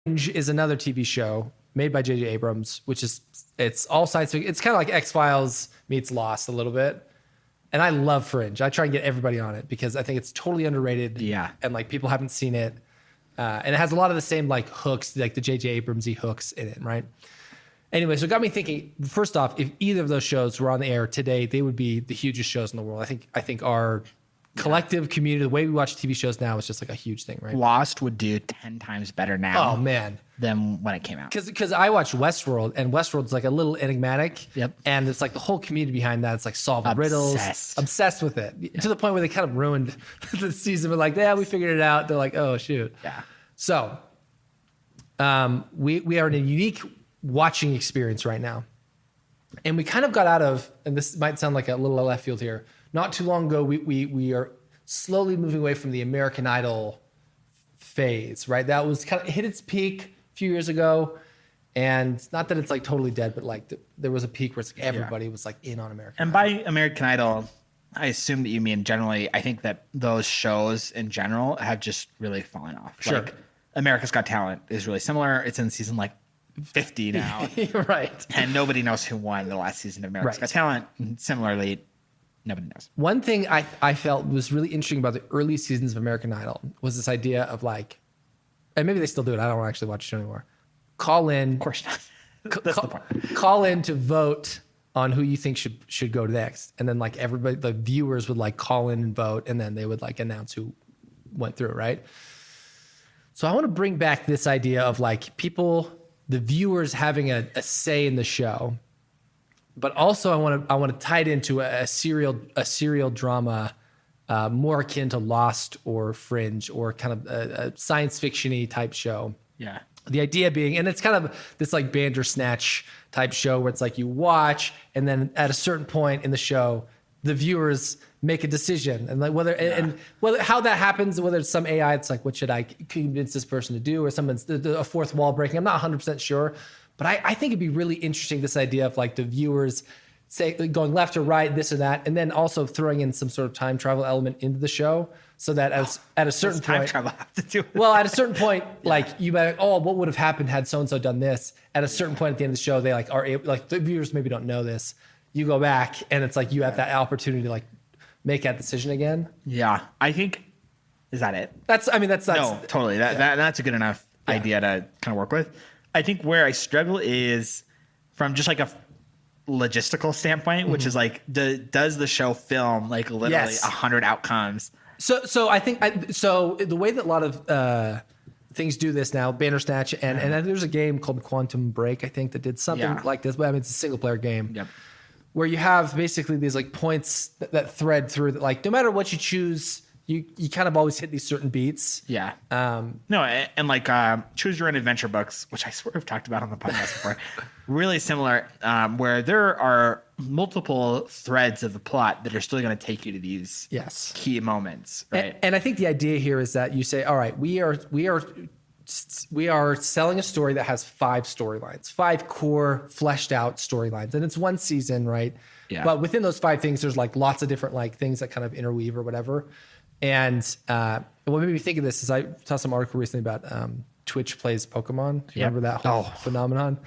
Fringe is another TV show made by J.J. Abrams, it's all science fiction. It's kind of like X-Files meets Lost a little bit. And I love Fringe. I try and get everybody on it because I think it's totally underrated. Yeah. And like people haven't seen it. And it has a lot of the same like hooks, like the J.J. Abrams-y hooks in it, right? Anyway, so it got me thinking, first off, if either of those shows were on the air today, they would be the hugest shows in the world. I think our collective community, the way we watch TV shows now is just like a huge thing, right? Lost would do 10 times better now. Oh, man. Than when it came out. Because I watched Westworld, and Westworld's like a little enigmatic. Yep. And it's like the whole community behind that. It's like solving riddles. Obsessed with it. Yeah. To the point where they kind of ruined the season. We're like, yeah, we figured it out. They're like, oh, shoot. Yeah. So we are in a unique watching experience right now. And we kind of got out of, and this might sound like a little left field here, not too long ago, we are slowly moving away from the American Idol phase, right? That was kind of hit its peak a few years ago. And not that it's like totally dead, but like there was a peak where it's like everybody was like in on American Idol. And by American Idol, I assume that you mean generally, I think that those shows in general have just really fallen off. Sure. Like America's Got Talent is really similar. It's in season like 50 now. Right. And nobody knows who won the last season of America's Got Talent. And similarly, nobody knows. One thing I felt was really interesting about the early seasons of American Idol was this idea of like, and maybe they still do it. I don't actually watch the show anymore. Call in. Of course not. That's the point. Call in to vote on who you think should go next. And then like everybody, the viewers would like call in and vote. And then they would like announce who went through, right? So I want to bring back this idea of like people, the viewers having a say in the show. But also I want to tie it into a serial drama more akin to Lost or Fringe or kind of a science fiction-y type show. Yeah. The idea being, and it's kind of this like Bandersnatch type show where it's like you watch and then at a certain point in the show, the viewers make a decision and like whether how that happens, whether it's some AI, it's like, what should I convince this person to do? Or someone's a fourth wall breaking. I'm not 100% sure. But I think it'd be really interesting, this idea of like the viewers say going left or right, this or that, and then also throwing in some sort of time travel element into the show so that at a certain point, time travel have to do with well, at a certain point, like you might, what would have happened had so-and-so done this? At a certain point at the end of the show, they like are able, like the viewers maybe don't know this. You go back and it's like you have that opportunity to like make that decision again. Yeah. I think, is that it? That's no, totally. That's a good enough idea to kind of work with. I think where I struggle is from just like a logistical standpoint, which is like, does the show film like literally 100 outcomes? So I think the way that a lot of things do this now, Bandersnatch, and there's a game called Quantum Break, I think, that did something like this. But I mean, it's a single player game. Yep. Where you have basically these like points that thread through that, like no matter what you choose, you kind of always hit these certain beats. Yeah. No, and like Choose Your Own Adventure books, which I swear I've talked about on the podcast before, really similar, where there are multiple threads of the plot that are still going to take you to these key moments. Right. And I think the idea here is that you say, all right, we are selling a story that has 5 storylines, 5 core fleshed out storylines, and it's one season, right? Yeah. But within those 5 things, there's like lots of different like things that kind of interweave or whatever. And what made me think of this is I saw some article recently about Twitch plays Pokemon. Do you remember that whole phenomenon?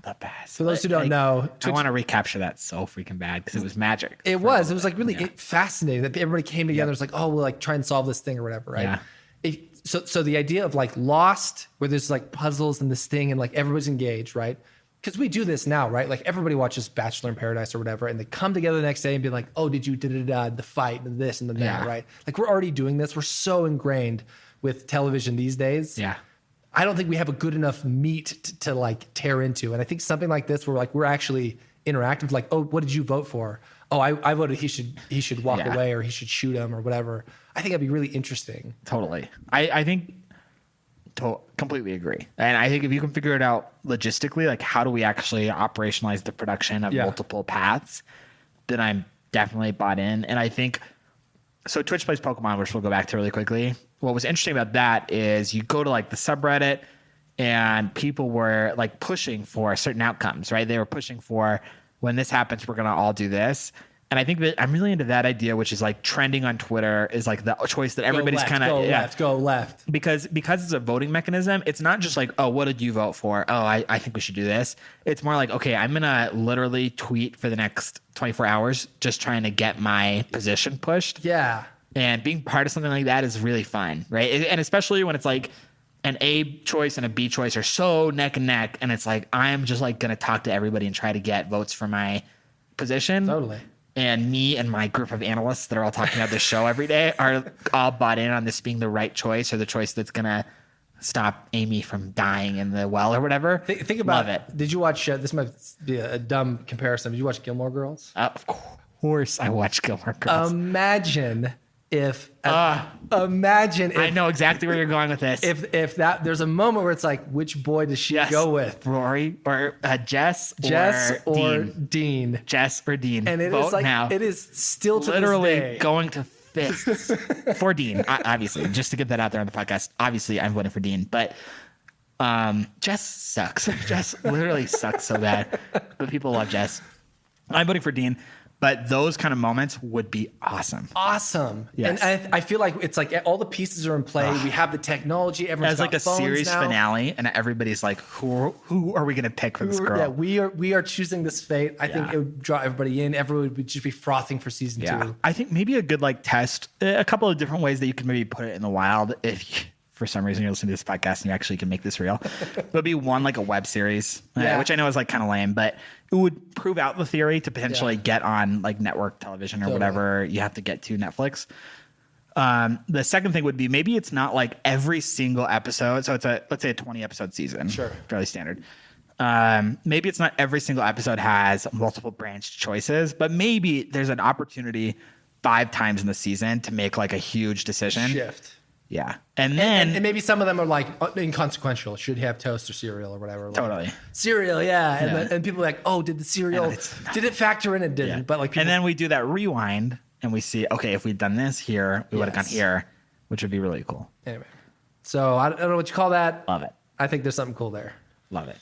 The best. For those who don't know, Twitch, I want to recapture that so freaking bad because it was magic. It was like really fascinating that everybody came together. It's like, oh, we'll like try and solve this thing or whatever, right? Yeah. So the idea of like Lost, where there's like puzzles and this thing and like everybody's engaged, right? Because we do this now, right? Like everybody watches Bachelor in Paradise or whatever, and they come together the next day and be like, oh, did you the fight and this and the that, right? Like we're already doing this. We're so ingrained with television these days. Yeah. I don't think we have a good enough meat to like tear into. And I think something like this where like we're actually interactive, like, oh, what did you vote for? Oh, I voted he should walk away or he should shoot him or whatever. I think that'd be really interesting. Totally. I think completely agree. And I think if you can figure it out logistically, like how do we actually operationalize the production of multiple paths, then I'm definitely bought in. And I think, so Twitch plays Pokemon, which we'll go back to really quickly. What was interesting about that is you go to like the subreddit and people were like pushing for certain outcomes, right? They were pushing for when this happens, we're going to all do this. And I think that I'm really into that idea, which is like trending on Twitter is like the choice that everybody's kind of go left. Because it's a voting mechanism. It's not just like, oh, what did you vote for? Oh, I think we should do this. It's more like, okay, I'm gonna literally tweet for the next 24 hours, just trying to get my position pushed. Yeah. And being part of something like that is really fun, right? And especially when it's like an A choice and a B choice are so neck and neck, and it's like I'm just like gonna talk to everybody and try to get votes for my position. Totally. And me and my group of analysts that are all talking about this show every day are all bought in on this being the right choice or the choice that's gonna stop Amy from dying in the well or whatever. Think about Love it. Did you watch? This might be a dumb comparison. Did you watch Gilmore Girls? Of course, I watch Gilmore Girls. Imagine if. Imagine if I know exactly where you're going with this. if that there's a moment where it's like, which boy does she go with? Rory or Jess or Dean. Dean? Jess or Dean. And it Vote is like now. it is still to Literally this day. going to fists for Dean. Obviously, just to get that out there on the podcast. Obviously, I'm voting for Dean, but Jess sucks. Jess literally sucks so bad, but people love Jess. I'm voting for Dean. But those kind of moments would be awesome. Awesome. Yes. And I feel like it's like all the pieces are in play. We have the technology. Everyone's As got like a phones series now. finale, and everybody's like, who are we going to pick for this girl? Yeah, we are choosing this fate. I think it would draw everybody in. Everyone would just be frothing for season 2. I think maybe a good like test, a couple of different ways that you can maybe put it in the wild if you, for some reason you're listening to this podcast and you actually can make this real. Would be one like a web series, which I know is like kind of lame, but it would prove out the theory to potentially get on like network television or whatever you have to get to Netflix. The second thing would be maybe it's not like every single episode. So it's let's say a 20 episode season, fairly standard. Maybe it's not every single episode has multiple branched choices, but maybe there's an opportunity 5 times in the season to make like a huge decision. Shift. Yeah. And then and maybe some of them are like inconsequential. Should he have toast or cereal or whatever? Like, Totally. Cereal, yeah. And people are like, oh, did the cereal, did it factor in? It didn't. Yeah. But like, people, and then we do that rewind and we see, okay, if we'd done this here, we would have gone here, which would be really cool. Anyway. So I don't know what you call that. Love it. I think there's something cool there. Love it.